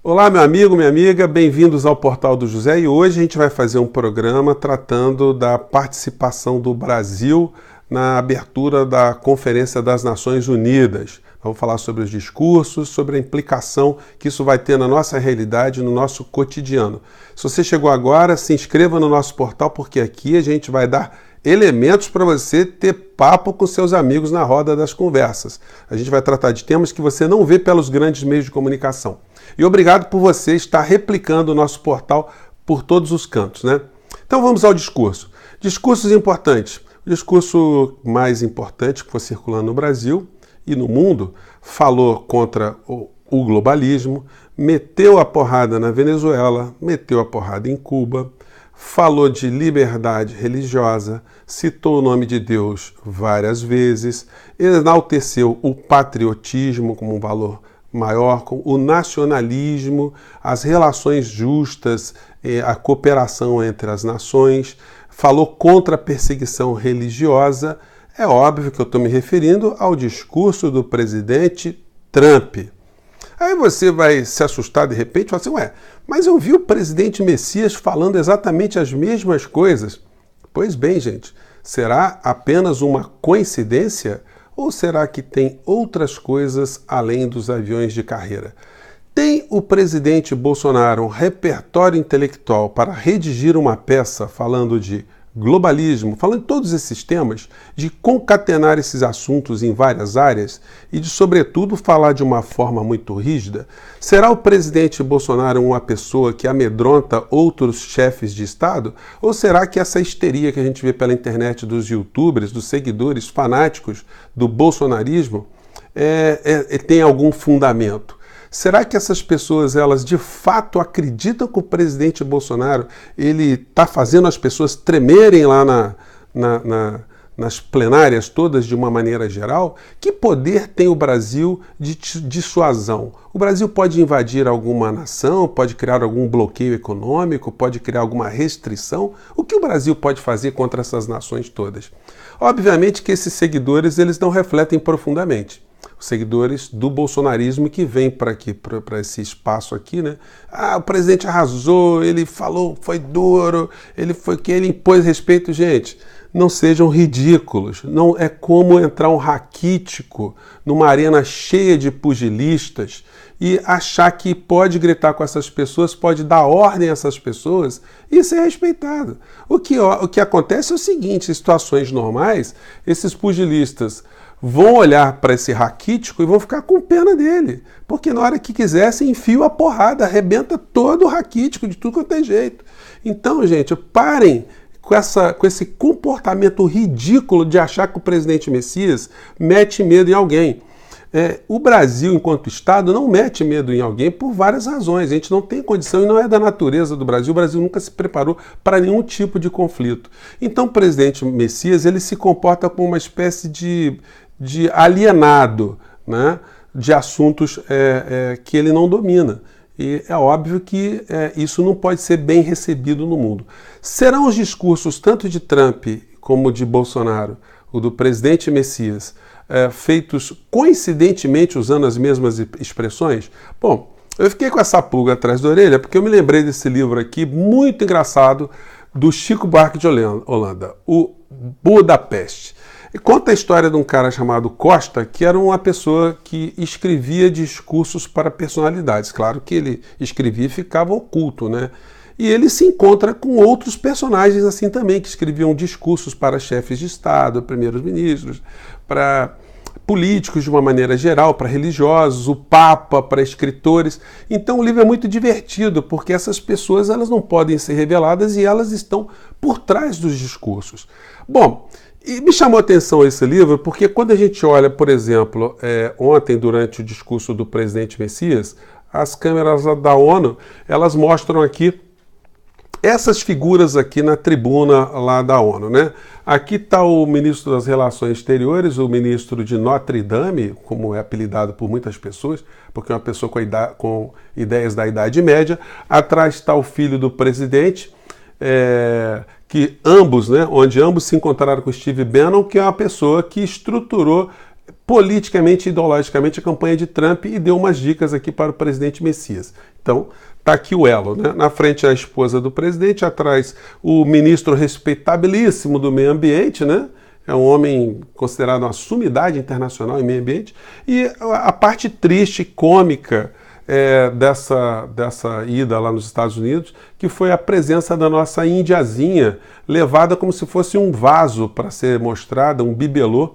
Olá, meu amigo, minha amiga, bem-vindos ao Portal do José e hoje a gente vai fazer um programa tratando da participação do Brasil na abertura da Conferência das Nações Unidas. Vamos falar sobre os discursos, sobre a implicação que isso vai ter na nossa realidade, no nosso cotidiano. Se você chegou agora, se inscreva no nosso portal porque aqui a gente vai dar elementos para você ter papo com seus amigos na roda das conversas. A gente vai tratar de temas que você não vê pelos grandes meios de comunicação. E obrigado por você estar replicando o nosso portal por todos os cantos, né? Então vamos ao discurso. Discursos importantes. O discurso mais importante que foi circulando no Brasil e no mundo falou contra o globalismo, meteu a porrada na Venezuela, meteu a porrada em Cuba, falou de liberdade religiosa, citou o nome de Deus várias vezes, enalteceu o patriotismo como um valor maior, o nacionalismo, as relações justas, a cooperação entre as nações, falou contra a perseguição religiosa. É óbvio que eu estou me referindo ao discurso do presidente Trump. Aí você vai se assustar de repente e falar assim, ué, mas eu vi o presidente Messias falando exatamente as mesmas coisas. Pois bem, gente, será apenas uma coincidência ou será que tem outras coisas além dos aviões de carreira? Tem o presidente Bolsonaro um repertório intelectual para redigir uma peça falando de globalismo, falando de todos esses temas, de concatenar esses assuntos em várias áreas e de, sobretudo, falar de uma forma muito rígida? Será o presidente Bolsonaro uma pessoa que amedronta outros chefes de Estado? Ou será que essa histeria que a gente vê pela internet dos youtubers, dos seguidores fanáticos do bolsonarismo, tem algum fundamento? Será que essas pessoas, elas de fato acreditam que o presidente Bolsonaro ele está fazendo as pessoas tremerem lá nas plenárias todas de uma maneira geral? Que poder tem o Brasil de dissuasão? O Brasil pode invadir alguma nação, pode criar algum bloqueio econômico, pode criar alguma restrição? O que o Brasil pode fazer contra essas nações todas? Obviamente que esses seguidores eles não refletem profundamente. Os seguidores do bolsonarismo que vêm para aqui, para esse espaço aqui, né? Ah, o presidente arrasou, ele falou, foi duro, ele impôs respeito. Gente, não sejam ridículos. Não é como entrar um raquítico numa arena cheia de pugilistas e achar que pode gritar com essas pessoas, pode dar ordem a essas pessoas e ser respeitado. O que acontece é o seguinte, em situações normais, esses pugilistas vão olhar para esse raquítico e vão ficar com pena dele, porque na hora que quisessem enfio a porrada, arrebenta todo o raquítico de tudo quanto é jeito. Então, gente, parem com esse comportamento ridículo de achar que o presidente Messias mete medo em alguém. O Brasil, enquanto Estado, não mete medo em alguém por várias razões. A gente não tem condição e não é da natureza do Brasil. O Brasil nunca se preparou para nenhum tipo de conflito. Então, o presidente Messias ele se comporta como uma espécie de alienado, né, de assuntos que ele não domina. E é óbvio que isso não pode ser bem recebido no mundo. Serão os discursos tanto de Trump como de Bolsonaro, o do presidente Messias, feitos coincidentemente usando as mesmas expressões? Bom, eu fiquei com essa pulga atrás da orelha porque eu me lembrei desse livro aqui, muito engraçado, do Chico Buarque de Holanda, o Budapeste. E conta a história de um cara chamado Costa, que era uma pessoa que escrevia discursos para personalidades. Claro que ele escrevia e ficava oculto, né? E ele se encontra com outros personagens assim também, que escreviam discursos para chefes de Estado, primeiros ministros, para políticos de uma maneira geral, para religiosos, o Papa, para escritores. Então o livro é muito divertido, porque essas pessoas elas não podem ser reveladas e elas estão por trás dos discursos. Bom, e me chamou a atenção esse livro porque quando a gente olha, por exemplo, ontem durante o discurso do presidente Messias, as câmeras da ONU, elas mostram aqui essas figuras aqui na tribuna lá da ONU, né? Aqui está o ministro das Relações Exteriores, o ministro de Notre Dame, como é apelidado por muitas pessoas, porque é uma pessoa com ideias da Idade Média. Atrás está o filho do presidente, que ambos, né, onde ambos se encontraram com Steve Bannon, que é uma pessoa que estruturou politicamente e ideologicamente a campanha de Trump e deu umas dicas aqui para o presidente Messias. Então, está aqui o elo, né? Na frente a esposa do presidente, atrás o ministro respeitabilíssimo do meio ambiente, né? É um homem considerado uma sumidade internacional em meio ambiente. E a parte triste, cômica dessa ida lá nos Estados Unidos, que foi a presença da nossa indiazinha, levada como se fosse um vaso para ser mostrada, um bibelô,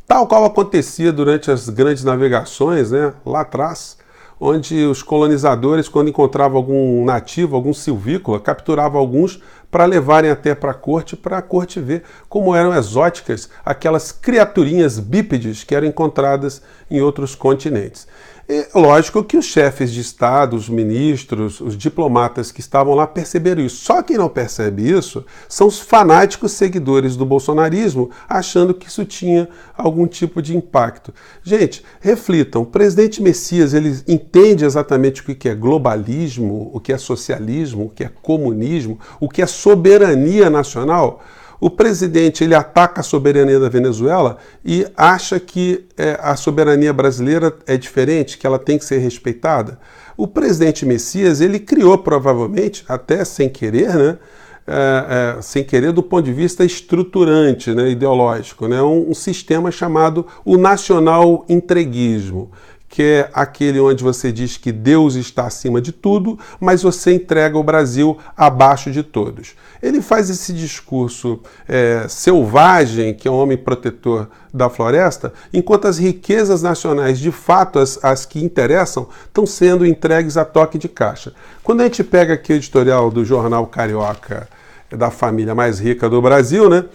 tal qual acontecia durante as grandes navegações, né, lá atrás, onde os colonizadores, quando encontravam algum nativo, algum silvícola, capturavam alguns para levarem até para a corte ver como eram exóticas aquelas criaturinhas bípedes que eram encontradas em outros continentes. E lógico que os chefes de Estado, os ministros, os diplomatas que estavam lá perceberam isso. Só quem não percebe isso são os fanáticos seguidores do bolsonarismo, achando que isso tinha algum tipo de impacto. Gente, reflitam, o presidente Messias, ele entende exatamente o que é globalismo, o que é socialismo, o que é comunismo, o que é soberania nacional? O presidente, ele ataca a soberania da Venezuela e acha que a soberania brasileira é diferente, que ela tem que ser respeitada. O presidente Messias, ele criou provavelmente, até sem querer, né, sem querer do ponto de vista estruturante, né, ideológico, né, um sistema chamado o nacional-entreguismo, que é aquele onde você diz que Deus está acima de tudo, mas você entrega o Brasil abaixo de todos. Ele faz esse discurso selvagem, que é um homem protetor da floresta, enquanto as riquezas nacionais, de fato, as que interessam, estão sendo entregues a toque de caixa. Quando a gente pega aqui o editorial do jornal Carioca, da família mais rica do Brasil, né?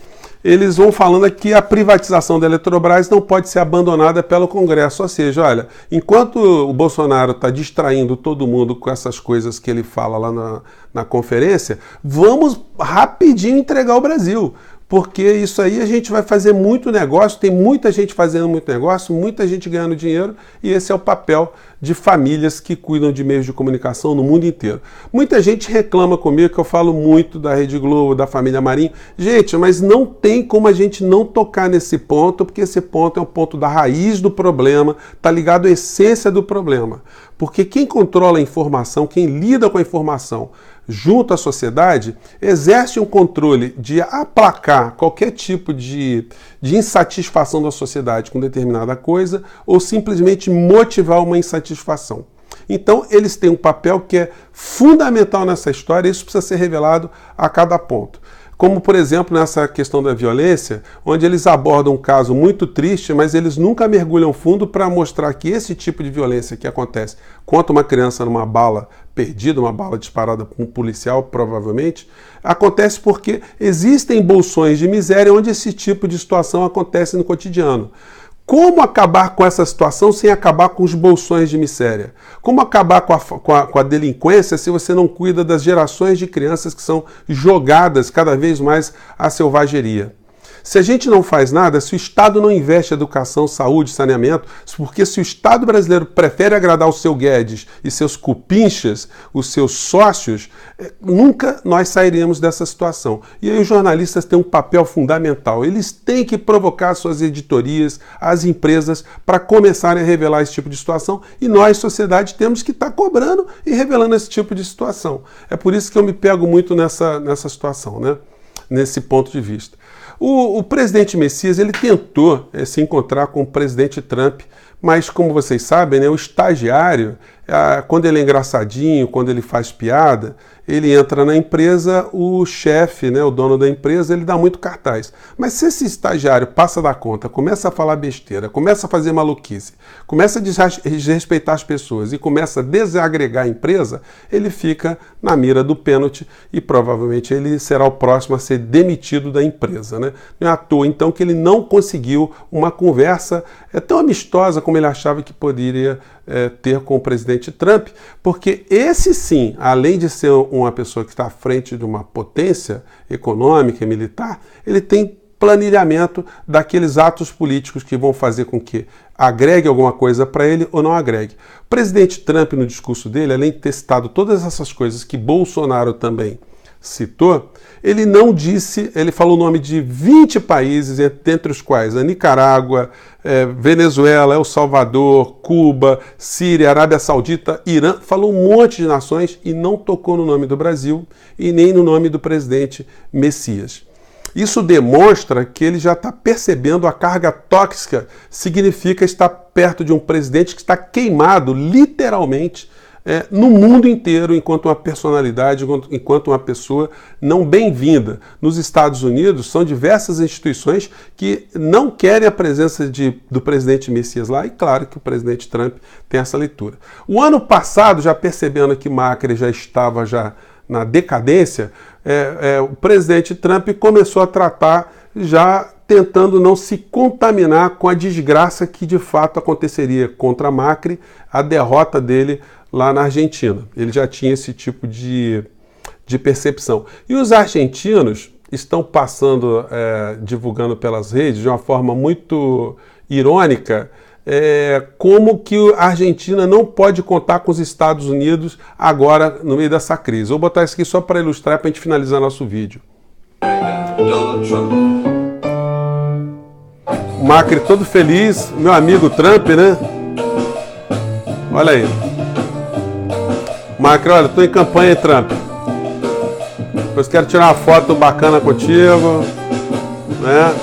Eles vão falando que a privatização da Eletrobras não pode ser abandonada pelo Congresso. Ou seja, olha, enquanto o Bolsonaro está distraindo todo mundo com essas coisas que ele fala lá na conferência, vamos rapidinho entregar o Brasil. Porque isso aí a gente vai fazer muito negócio, tem muita gente fazendo muito negócio, muita gente ganhando dinheiro, e esse é o papel de famílias que cuidam de meios de comunicação no mundo inteiro. Muita gente reclama comigo que eu falo muito da Rede Globo, da família Marinho. Gente, mas não tem como a gente não tocar nesse ponto, porque esse ponto é um ponto da raiz do problema, está ligado à essência do problema. Porque quem controla a informação, quem lida com a informação junto à sociedade, exerce um controle de aplacar qualquer tipo de insatisfação da sociedade com determinada coisa ou simplesmente motivar uma insatisfação. Então, eles têm um papel que é fundamental nessa história e isso precisa ser revelado a cada ponto. Como, por exemplo, nessa questão da violência, onde eles abordam um caso muito triste, mas eles nunca mergulham fundo para mostrar que esse tipo de violência que acontece contra uma criança numa bala perdida, uma bala disparada por um policial, provavelmente, acontece porque existem bolsões de miséria onde esse tipo de situação acontece no cotidiano. Como acabar com essa situação sem acabar com os bolsões de miséria? Como acabar com a delinquência se você não cuida das gerações de crianças que são jogadas cada vez mais à selvageria? Se a gente não faz nada, se o Estado não investe em educação, saúde, saneamento, porque se o Estado brasileiro prefere agradar o seu Guedes e seus cupinchas, os seus sócios, nunca nós sairemos dessa situação. E aí os jornalistas têm um papel fundamental. Eles têm que provocar suas editorias, as empresas, para começarem a revelar esse tipo de situação e nós, sociedade, temos que estar cobrando e revelando esse tipo de situação. É por isso que eu me pego muito nessa situação, né? Nesse ponto de vista. O presidente Messias, ele tentou se encontrar com o presidente Trump, mas como vocês sabem, né, o estagiário, quando ele é engraçadinho, quando ele faz piada, ele entra na empresa, o chefe, né, o dono da empresa, ele dá muito cartaz. Mas se esse estagiário passa da conta, começa a falar besteira, começa a fazer maluquice, começa a desrespeitar as pessoas e começa a desagregar a empresa, ele fica na mira do pênalti e provavelmente ele será o próximo a ser demitido da empresa, né? Não é à toa, então, que ele não conseguiu uma conversa tão amistosa como ele achava que poderia ter com o presidente Trump, porque esse sim, além de ser uma pessoa que está à frente de uma potência econômica e militar, ele tem planilhamento daqueles atos políticos que vão fazer com que agregue alguma coisa para ele ou não agregue. O presidente Trump, no discurso dele, além de ter citado todas essas coisas que Bolsonaro também citou, ele não disse, ele falou o nome de 20 países, dentre os quais a Nicarágua, Venezuela, El Salvador, Cuba, Síria, Arábia Saudita, Irã, falou um monte de nações e não tocou no nome do Brasil e nem no nome do presidente Messias. Isso demonstra que ele já está percebendo a carga tóxica, significa estar perto de um presidente que está queimado, literalmente, no mundo inteiro, enquanto uma personalidade, enquanto uma pessoa não bem-vinda. Nos Estados Unidos, são diversas instituições que não querem a presença do presidente Messias lá, e claro que o presidente Trump tem essa leitura. O ano passado, já percebendo que Macri já estava na decadência, o presidente Trump começou a tratar, já tentando não se contaminar com a desgraça que de fato aconteceria contra Macri, a derrota dele lá na Argentina. Ele já tinha esse tipo de percepção. E os argentinos estão passando, divulgando pelas redes, de uma forma muito irônica, como que a Argentina não pode contar com os Estados Unidos agora no meio dessa crise. Vou botar isso aqui só para ilustrar, para a gente finalizar nosso vídeo. O Macri todo feliz, meu amigo Trump, né? Olha aí. Macri, olha, estou em campanha, Trump. Depois quero tirar uma foto bacana contigo, né?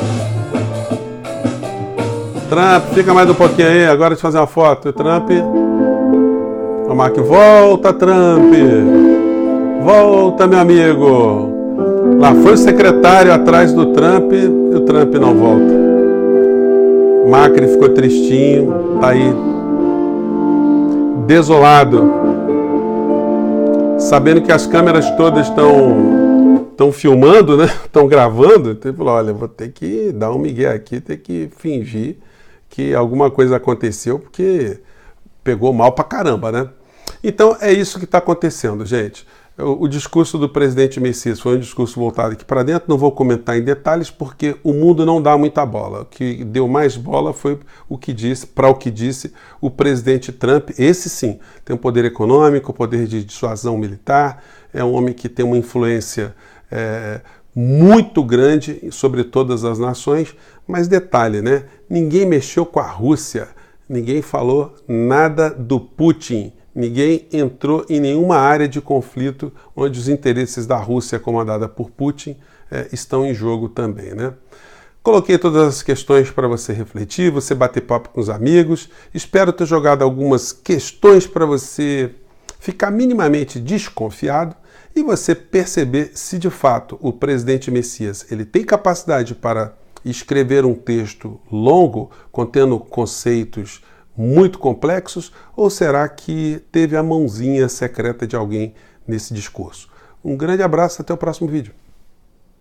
Trump, fica mais um pouquinho aí, agora deixa eu fazer uma foto. E o Trump... O Macri, volta, Trump! Volta, meu amigo! Lá foi o secretário atrás do Trump e o Trump não volta. O Macri ficou tristinho, tá aí, desolado, sabendo que as câmeras todas estão filmando, né? Estão gravando. Então ele falou, olha, vou ter que dar um migué aqui, ter que fingir que alguma coisa aconteceu, porque pegou mal pra caramba, né? Então é isso que está acontecendo, gente. O discurso do presidente Messias foi um discurso voltado aqui para dentro, não vou comentar em detalhes porque o mundo não dá muita bola. O que deu mais bola foi o que disse o presidente Trump. Esse sim, tem um poder econômico, poder de dissuasão militar, é um homem que tem uma influência muito grande sobre todas as nações, mas detalhe, né? Ninguém mexeu com a Rússia, ninguém falou nada do Putin. Ninguém entrou em nenhuma área de conflito onde os interesses da Rússia, comandada por Putin, estão em jogo também, né? Coloquei todas as questões para você refletir, você bater papo com os amigos. Espero ter jogado algumas questões para você ficar minimamente desconfiado e você perceber se de fato o presidente Messias ele tem capacidade para escrever um texto longo, contendo conceitos muito complexos, ou será que teve a mãozinha secreta de alguém nesse discurso? Um grande abraço, até o próximo vídeo.